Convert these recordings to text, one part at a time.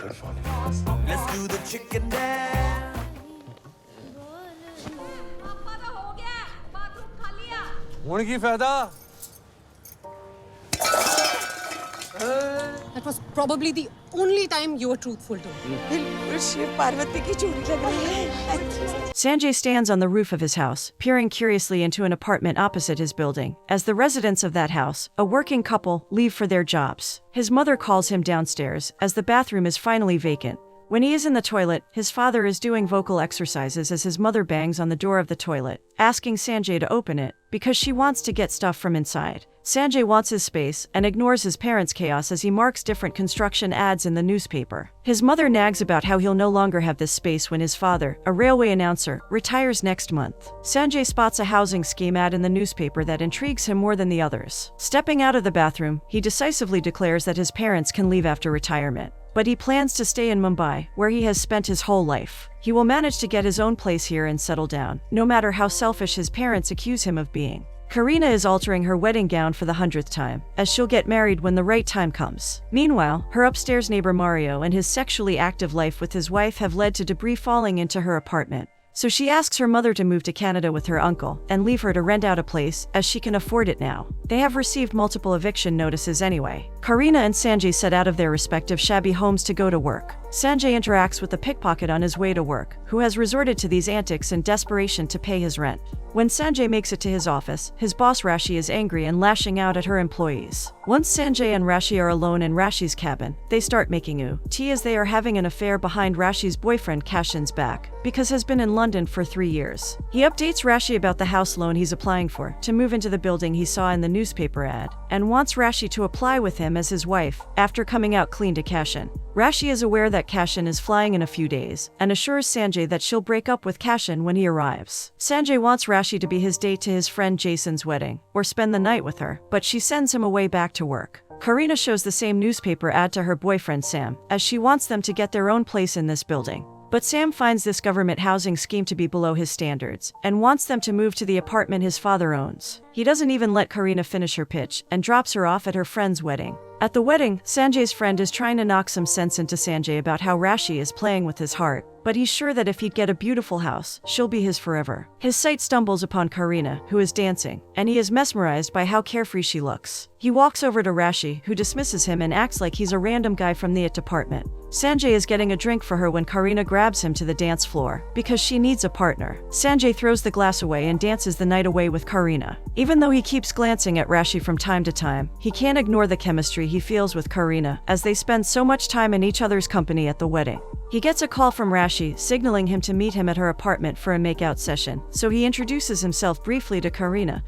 good for me. Let's do the chicken dance. पापा का हो गया बाथरूम खा लिया ਹੁਣ ਕੀ ਫਾਇਦਾ? That was probably the only time you were truthful to me. बिल्कुल शिव पार्वती की जोड़ी लग रही है. Sanjay stands on the roof of his house, peering curiously into an apartment opposite his building, as the residents of that house, a working couple, leave for their jobs. His mother calls him downstairs, as the bathroom is finally vacant. When he is in the toilet, his father is doing vocal exercises as his mother bangs on the door of the toilet, asking Sanjay to open it, because she wants to get stuff from inside. Sanjay wants his space and ignores his parents' chaos as he marks different construction ads in the newspaper. His mother nags about how he'll no longer have this space when his father, a railway announcer, retires next month. Sanjay spots a housing scheme ad in the newspaper that intrigues him more than the others. Stepping out of the bathroom, he decisively declares that his parents can leave after retirement. But he plans to stay in Mumbai, where he has spent his whole life. He will manage to get his own place here and settle down, no matter how selfish his parents accuse him of being. Karina is altering her wedding gown for the 100th time, as she'll get married when the right time comes. Meanwhile, her upstairs neighbor Mario and his sexually active life with his wife have led to debris falling into her apartment. So she asks her mother to move to Canada with her uncle and leave her to rent out a place, as she can afford it now. They have received multiple eviction notices anyway. Karina and Sanjay set out of their respective shabby homes to go to work. Sanjay interacts with a pickpocket on his way to work, who has resorted to these antics in desperation to pay his rent. When Sanjay makes it to his office, his boss Rashi is angry and lashing out at her employees. Once Sanjay and Rashi are alone in Rashi's cabin, they start making tea as they are having an affair behind Rashi's boyfriend Kashin's back, because has been in London for 3 years. He updates Rashi about the house loan he's applying for to move into the building he saw in the newspaper ad, and wants Rashi to apply with him as his wife, after coming out clean to Kashin. Rashi is aware that Kashin is flying in a few days, and assures Sanjay that she'll break up with Kashin when he arrives. Sanjay wants Rashi to be his date to his friend Jason's wedding, or spend the night with her, but she sends him away back to work. Karina shows the same newspaper ad to her boyfriend Sam, as she wants them to get their own place in this building. But Sam finds this government housing scheme to be below his standards, and wants them to move to the apartment his father owns. He doesn't even let Karina finish her pitch, and drops her off at her friend's wedding. At the wedding, Sanjay's friend is trying to knock some sense into Sanjay about how Rashi is playing with his heart, but he's sure that if he'd get a beautiful house, she'll be his forever. His sight stumbles upon Karina, who is dancing, and he is mesmerized by how carefree she looks. He walks over to Rashi, who dismisses him and acts like he's a random guy from the department. Sanjay is getting a drink for her when Karina grabs him to the dance floor, because she needs a partner. Sanjay throws the glass away and dances the night away with Karina. Even though he keeps glancing at Rashi from time to time, he can't ignore the chemistry he feels with Karina, as they spend so much time in each other's company at the wedding. He gets a call from Rashi, signaling him to meet him at her apartment for a makeout session, so he introduces himself briefly to Karina,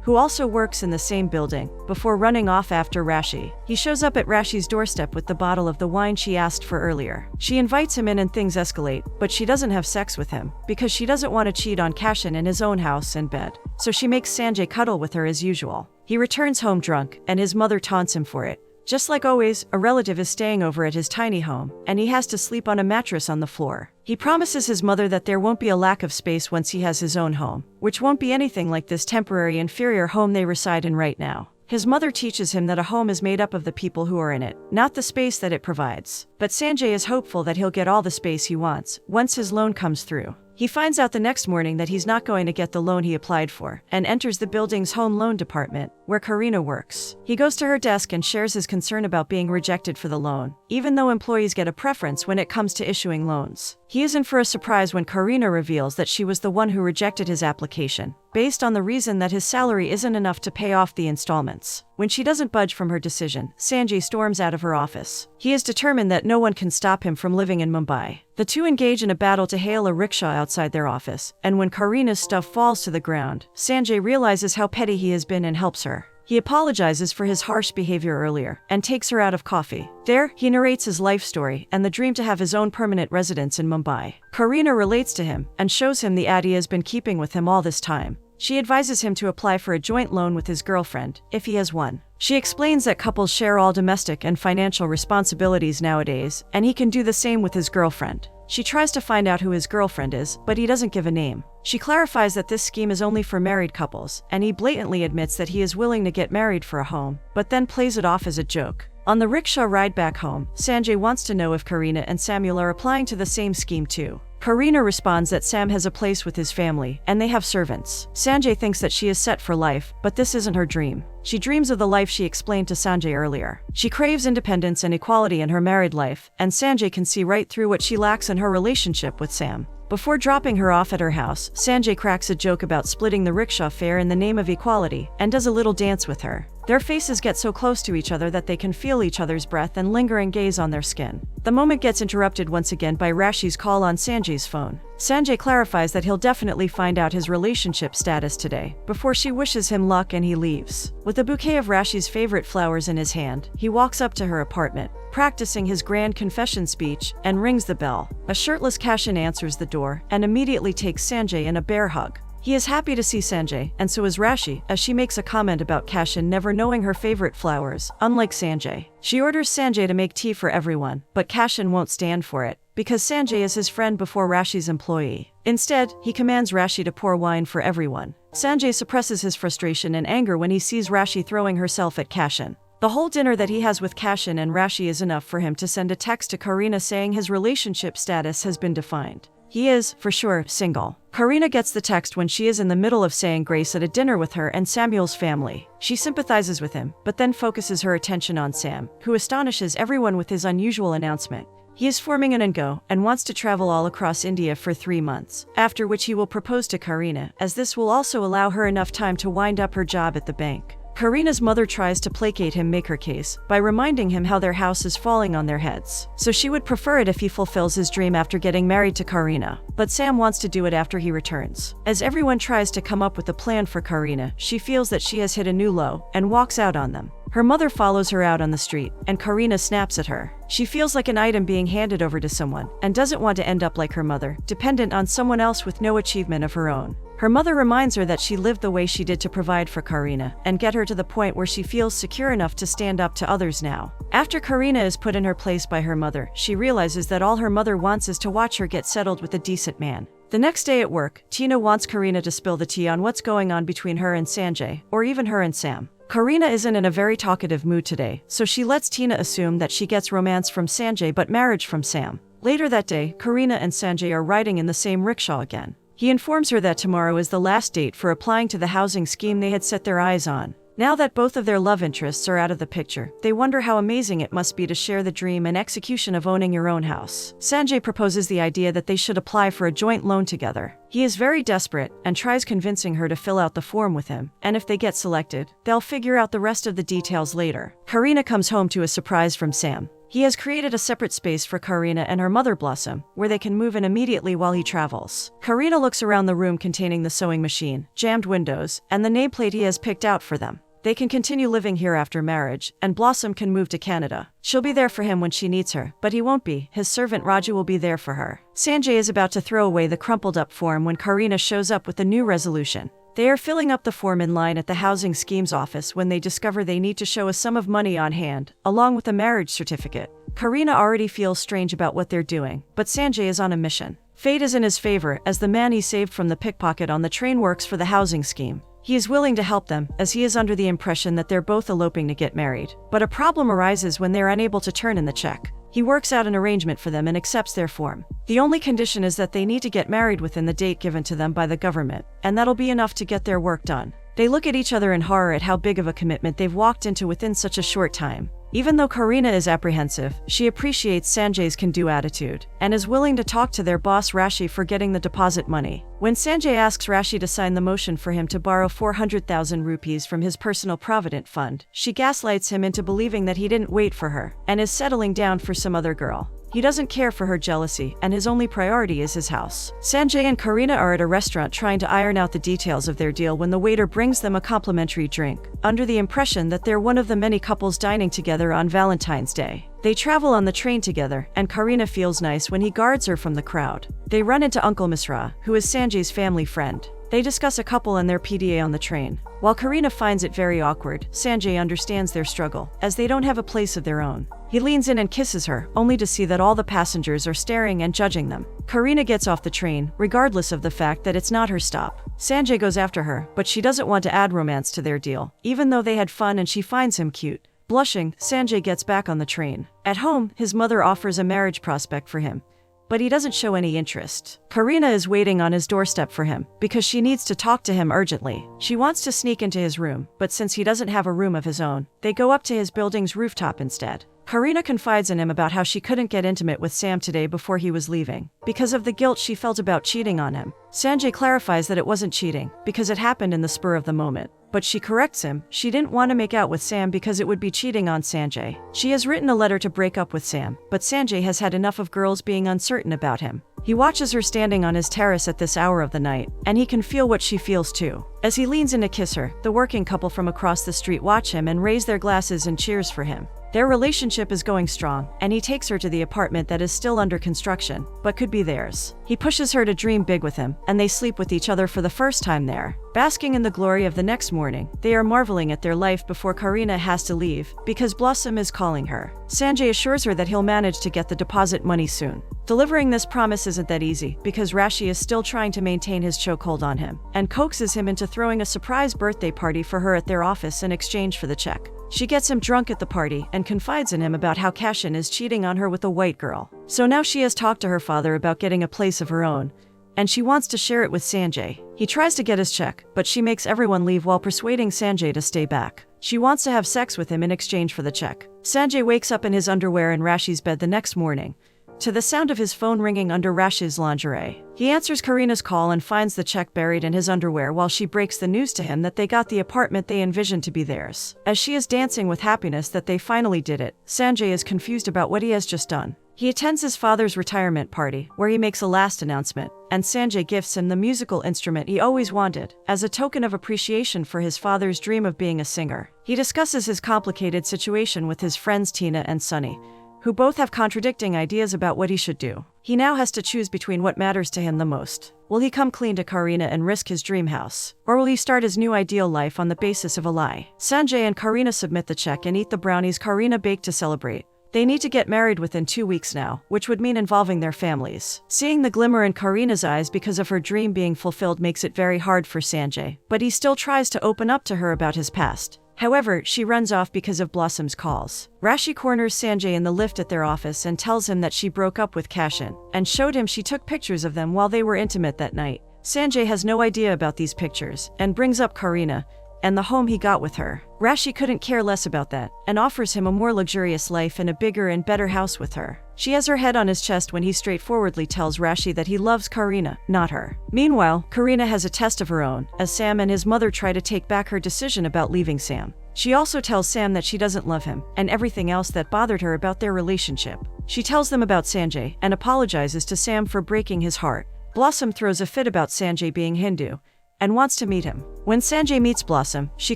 who also works in the same building, before running off after Rashi. He shows up at Rashi's doorstep with the bottle of the wine she asked for earlier. She invites him in and things escalate, but she doesn't have sex with him, because she doesn't want to cheat on Kashin in his own house and bed. So she makes Sanjay cuddle with her as usual. He returns home drunk, and his mother taunts him for it. Just like always, a relative is staying over at his tiny home, and he has to sleep on a mattress on the floor. He promises his mother that there won't be a lack of space once he has his own home, which won't be anything like this temporary inferior home they reside in right now. His mother teaches him that a home is made up of the people who are in it, not the space that it provides. But Sanjay is hopeful that he'll get all the space he wants, once his loan comes through. He finds out the next morning that he's not going to get the loan he applied for, and enters the building's home loan department, where Karina works. He goes to her desk and shares his concern about being rejected for the loan, even though employees get a preference when it comes to issuing loans. He is in for a surprise when Karina reveals that she was the one who rejected his application, based on the reason that his salary isn't enough to pay off the installments. When she doesn't budge from her decision, Sanjay storms out of her office. He is determined that no one can stop him from living in Mumbai. The two engage in a battle to hail a rickshaw outside their office, and when Karina's stuff falls to the ground, Sanjay realizes how petty he has been and helps her. He apologizes for his harsh behavior earlier, and takes her out of coffee. There, he narrates his life story and the dream to have his own permanent residence in Mumbai. Karina relates to him, and shows him the ad he has been keeping with him all this time. She advises him to apply for a joint loan with his girlfriend, if he has one. She explains that couples share all domestic and financial responsibilities nowadays, and he can do the same with his girlfriend. She tries to find out who his girlfriend is, but he doesn't give a name. She clarifies that this scheme is only for married couples, and he blatantly admits that he is willing to get married for a home, but then plays it off as a joke. On the rickshaw ride back home, Sanjay wants to know if Karina and Samuel are applying to the same scheme too. Karina responds that Sam has a place with his family, and they have servants. Sanjay thinks that she is set for life, but this isn't her dream. She dreams of the life she explained to Sanjay earlier. She craves independence and equality in her married life, and Sanjay can see right through what she lacks in her relationship with Sam. Before dropping her off at her house, Sanjay cracks a joke about splitting the rickshaw fare in the name of equality, and does a little dance with her. Their faces get so close to each other that they can feel each other's breath and lingering gaze on their skin. The moment gets interrupted once again by Rashi's call on Sanjay's phone. Sanjay clarifies that he'll definitely find out his relationship status today, before she wishes him luck and he leaves. With a bouquet of Rashi's favorite flowers in his hand, he walks up to her apartment, practicing his grand confession speech, and rings the bell. A shirtless Kashin answers the door, and immediately takes Sanjay in a bear hug. He is happy to see Sanjay, and so is Rashi, as she makes a comment about Kashin never knowing her favorite flowers, unlike Sanjay. She orders Sanjay to make tea for everyone, but Kashin won't stand for it, because Sanjay is his friend before Rashi's employee. Instead, he commands Rashi to pour wine for everyone. Sanjay suppresses his frustration and anger when he sees Rashi throwing herself at Kashin. The whole dinner that he has with Kashin and Rashi is enough for him to send a text to Karina saying his relationship status has been defined. He is, for sure, single. Karina gets the text when she is in the middle of saying grace at a dinner with her and Samuel's family. She sympathizes with him, but then focuses her attention on Sam, who astonishes everyone with his unusual announcement. He is forming an NGO and wants to travel all across India for 3 months, after which he will propose to Karina, as this will also allow her enough time to wind up her job at the bank. Karina's mother tries to placate him, make her case, by reminding him how their house is falling on their heads. So she would prefer it if he fulfills his dream after getting married to Karina. But Sam wants to do it after he returns. As everyone tries to come up with a plan for Karina, she feels that she has hit a new low, and walks out on them. Her mother follows her out on the street, and Karina snaps at her. She feels like an item being handed over to someone, and doesn't want to end up like her mother, dependent on someone else with no achievement of her own. Her mother reminds her that she lived the way she did to provide for Karina, and get her to the point where she feels secure enough to stand up to others now. After Karina is put in her place by her mother, she realizes that all her mother wants is to watch her get settled with a decent man. The next day at work, Tina wants Karina to spill the tea on what's going on between her and Sanjay, or even her and Sam. Karina isn't in a very talkative mood today, so she lets Tina assume that she gets romance from Sanjay but marriage from Sam. Later that day, Karina and Sanjay are riding in the same rickshaw again. He informs her that tomorrow is the last date for applying to the housing scheme they had set their eyes on. Now that both of their love interests are out of the picture, they wonder how amazing it must be to share the dream and execution of owning your own house. Sanjay proposes the idea that they should apply for a joint loan together. He is very desperate and tries convincing her to fill out the form with him, and if they get selected, they'll figure out the rest of the details later. Karina comes home to a surprise from Sam. He has created a separate space for Karina and her mother Blossom, where they can move in immediately while he travels. Karina looks around the room containing the sewing machine, jammed windows, and the nameplate he has picked out for them. They can continue living here after marriage, and Blossom can move to Canada. She'll be there for him when she needs her, but he won't be. His servant Raju will be there for her. Sanjay is about to throw away the crumpled up form when Karina shows up with a new resolution. They are filling up the form in line at the housing scheme's office when they discover they need to show a sum of money on hand, along with a marriage certificate. Karina already feels strange about what they're doing, but Sanjay is on a mission. Fate is in his favor, as the man he saved from the pickpocket on the train works for the housing scheme. He is willing to help them, as he is under the impression that they're both eloping to get married. But a problem arises when they're unable to turn in the check. He works out an arrangement for them and accepts their form. The only condition is that they need to get married within the date given to them by the government, and that'll be enough to get their work done. They look at each other in horror at how big of a commitment they've walked into within such a short time. Even though Karina is apprehensive, she appreciates Sanjay's can-do attitude, and is willing to talk to their boss Rashi for getting the deposit money. When Sanjay asks Rashi to sign the motion for him to borrow 400,000 rupees from his personal provident fund, she gaslights him into believing that he didn't wait for her, and is settling down for some other girl. He doesn't care for her jealousy, and his only priority is his house. Sanjay and Karina are at a restaurant trying to iron out the details of their deal when the waiter brings them a complimentary drink, under the impression that they're one of the many couples dining together on Valentine's Day. They travel on the train together, and Karina feels nice when he guards her from the crowd. They run into Uncle Misra, who is Sanjay's family friend. They discuss a couple and their PDA on the train. While Karina finds it very awkward, Sanjay understands their struggle, as they don't have a place of their own. He leans in and kisses her, only to see that all the passengers are staring and judging them. Karina gets off the train, regardless of the fact that it's not her stop. Sanjay goes after her, but she doesn't want to add romance to their deal, even though they had fun and she finds him cute. Blushing, Sanjay gets back on the train. At home, his mother offers a marriage prospect for him, but he doesn't show any interest. Karina is waiting on his doorstep for him because she needs to talk to him urgently. She wants to sneak into his room, but since he doesn't have a room of his own, they go up to his building's rooftop instead. Karina confides in him about how she couldn't get intimate with Sam today before he was leaving, because of the guilt she felt about cheating on him. Sanjay clarifies that it wasn't cheating, because it happened in the spur of the moment. But she corrects him, she didn't want to make out with Sam because it would be cheating on Sanjay. She has written a letter to break up with Sam, but Sanjay has had enough of girls being uncertain about him. He watches her standing on his terrace at this hour of the night, and he can feel what she feels too. As he leans in to kiss her, the working couple from across the street watch him and raise their glasses and cheers for him. Their relationship is going strong, and he takes her to the apartment that is still under construction, but could be theirs. He pushes her to dream big with him, and they sleep with each other for the first time there. Basking in the glory of the next morning, they are marveling at their life before Karina has to leave, because Blossom is calling her. Sanjay assures her that he'll manage to get the deposit money soon. Delivering this promise isn't that easy, because Rashi is still trying to maintain his chokehold on him, and coaxes him into throwing a surprise birthday party for her at their office in exchange for the check. She gets him drunk at the party and confides in him about how Kashin is cheating on her with a white girl. So now she has talked to her father about getting a place of her own, and she wants to share it with Sanjay. He tries to get his check, but she makes everyone leave while persuading Sanjay to stay back. She wants to have sex with him in exchange for the check. Sanjay wakes up in his underwear in Rashi's bed the next morning, to the sound of his phone ringing under Rashi's lingerie. He answers Karina's call and finds the check buried in his underwear while she breaks the news to him that they got the apartment they envisioned to be theirs. As she is dancing with happiness that they finally did it, Sanjay is confused about what he has just done. He attends his father's retirement party, where he makes a last announcement, and Sanjay gifts him the musical instrument he always wanted, as a token of appreciation for his father's dream of being a singer. He discusses his complicated situation with his friends Tina and Sunny, who both have contradicting ideas about what he should do. He now has to choose between what matters to him the most. Will he come clean to Karina and risk his dream house? Or will he start his new ideal life on the basis of a lie? Sanjay and Karina submit the check and eat the brownies Karina baked to celebrate. They need to get married within 2 weeks now, which would mean involving their families. Seeing the glimmer in Karina's eyes because of her dream being fulfilled makes it very hard for Sanjay, but he still tries to open up to her about his past. However, she runs off because of Blossom's calls. Rashi corners Sanjay in the lift at their office and tells him that she broke up with Kashin, and showed him she took pictures of them while they were intimate that night. Sanjay has no idea about these pictures, and brings up Karina, and the home he got with her. Rashi couldn't care less about that, and offers him a more luxurious life in a bigger and better house with her. She has her head on his chest when he straightforwardly tells Rashi that he loves Karina, not her. Meanwhile, Karina has a test of her own, as Sam and his mother try to take back her decision about leaving Sam. She also tells Sam that she doesn't love him, and everything else that bothered her about their relationship. She tells them about Sanjay, and apologizes to Sam for breaking his heart. Blossom throws a fit about Sanjay being Hindu, and wants to meet him. When Sanjay meets Blossom, she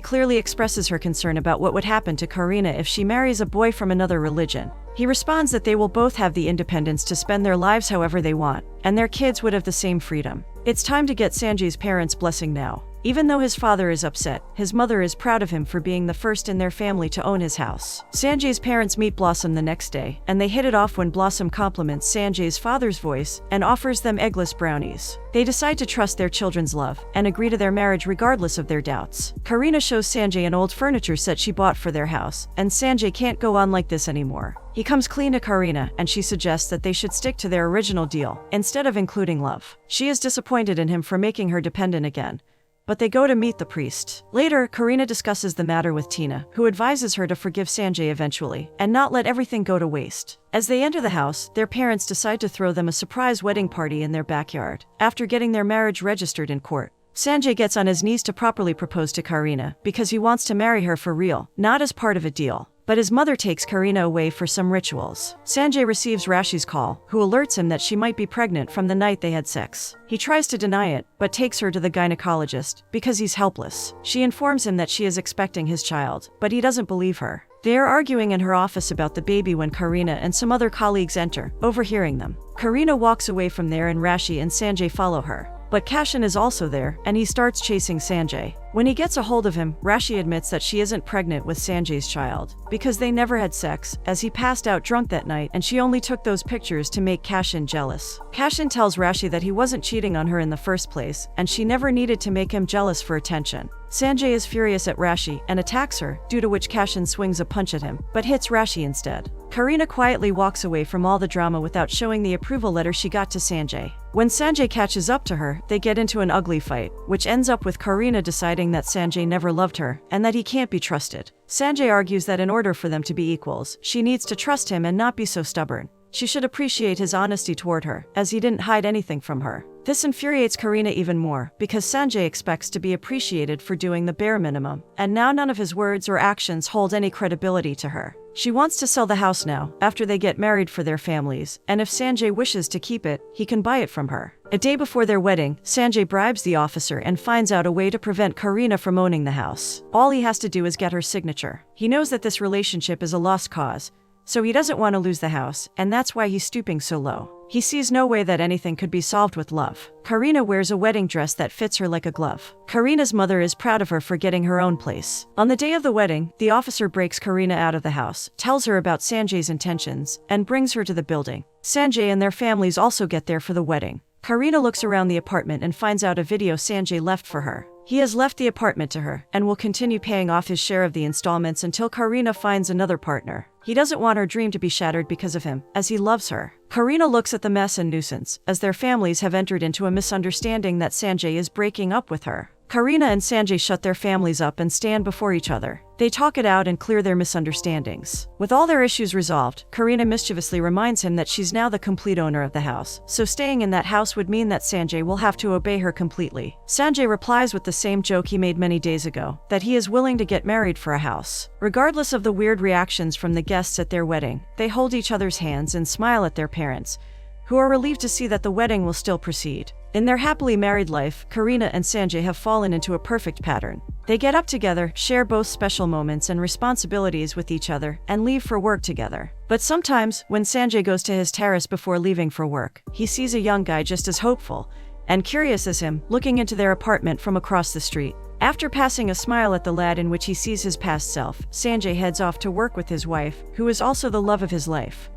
clearly expresses her concern about what would happen to Karina if she marries a boy from another religion. He responds that they will both have the independence to spend their lives however they want, and their kids would have the same freedom. It's time to get Sanjay's parents' blessing now. Even though his father is upset, his mother is proud of him for being the first in their family to own his house. Sanjay's parents meet Blossom the next day, and they hit it off when Blossom compliments Sanjay's father's voice and offers them eggless brownies. They decide to trust their children's love and agree to their marriage regardless of their doubts. Karina shows Sanjay an old furniture set she bought for their house, and Sanjay can't go on like this anymore. He comes clean to Karina, and she suggests that they should stick to their original deal, instead of including love. She is disappointed in him for making her dependent again, but they go to meet the priest. Later, Karina discusses the matter with Tina, who advises her to forgive Sanjay eventually, and not let everything go to waste. As they enter the house, their parents decide to throw them a surprise wedding party in their backyard, after getting their marriage registered in court. Sanjay gets on his knees to properly propose to Karina, because he wants to marry her for real, not as part of a deal. But his mother takes Karina away for some rituals. Sanjay receives Rashi's call, who alerts him that she might be pregnant from the night they had sex. He tries to deny it, but takes her to the gynecologist, because he's helpless. She informs him that she is expecting his child, but he doesn't believe her. They are arguing in her office about the baby when Karina and some other colleagues enter, overhearing them. Karina walks away from there and Rashi and Sanjay follow her. But Kashin is also there, and he starts chasing Sanjay. When he gets a hold of him, Rashi admits that she isn't pregnant with Sanjay's child, because they never had sex, as he passed out drunk that night and she only took those pictures to make Kashin jealous. Kashin tells Rashi that he wasn't cheating on her in the first place, and she never needed to make him jealous for attention. Sanjay is furious at Rashi and attacks her, due to which Kashin swings a punch at him, but hits Rashi instead. Karina quietly walks away from all the drama without showing the approval letter she got to Sanjay. When Sanjay catches up to her, they get into an ugly fight, which ends up with Karina deciding that Sanjay never loved her and that he can't be trusted. Sanjay argues that in order for them to be equals, she needs to trust him and not be so stubborn. She should appreciate his honesty toward her, as he didn't hide anything from her. This infuriates Karina even more, because Sanjay expects to be appreciated for doing the bare minimum, and now none of his words or actions hold any credibility to her. She wants to sell the house now, after they get married for their families, and if Sanjay wishes to keep it, he can buy it from her. A day before their wedding, Sanjay bribes the officer and finds out a way to prevent Karina from owning the house. All he has to do is get her signature. He knows that this relationship is a lost cause, so he doesn't want to lose the house, and that's why he's stooping so low. He sees no way that anything could be solved with love. Karina wears a wedding dress that fits her like a glove. Karina's mother is proud of her for getting her own place. On the day of the wedding, the officer breaks Karina out of the house, tells her about Sanjay's intentions, and brings her to the building. Sanjay and their families also get there for the wedding. Karina looks around the apartment and finds out a video Sanjay left for her. He has left the apartment to her, and will continue paying off his share of the installments until Karina finds another partner. He doesn't want her dream to be shattered because of him, as he loves her. Karina looks at the mess and nuisance, as their families have entered into a misunderstanding that Sanjay is breaking up with her. Karina and Sanjay shut their families up and stand before each other. They talk it out and clear their misunderstandings. With all their issues resolved, Karina mischievously reminds him that she's now the complete owner of the house, so staying in that house would mean that Sanjay will have to obey her completely. Sanjay replies with the same joke he made many days ago, that he is willing to get married for a house. Regardless of the weird reactions from the guests at their wedding, they hold each other's hands and smile at their parents, who are relieved to see that the wedding will still proceed. In their happily married life, Karina and Sanjay have fallen into a perfect pattern. They get up together, share both special moments and responsibilities with each other, and leave for work together. But sometimes, when Sanjay goes to his terrace before leaving for work, he sees a young guy just as hopeful and curious as him, looking into their apartment from across the street. After passing a smile at the lad in which he sees his past self, Sanjay heads off to work with his wife, who is also the love of his life.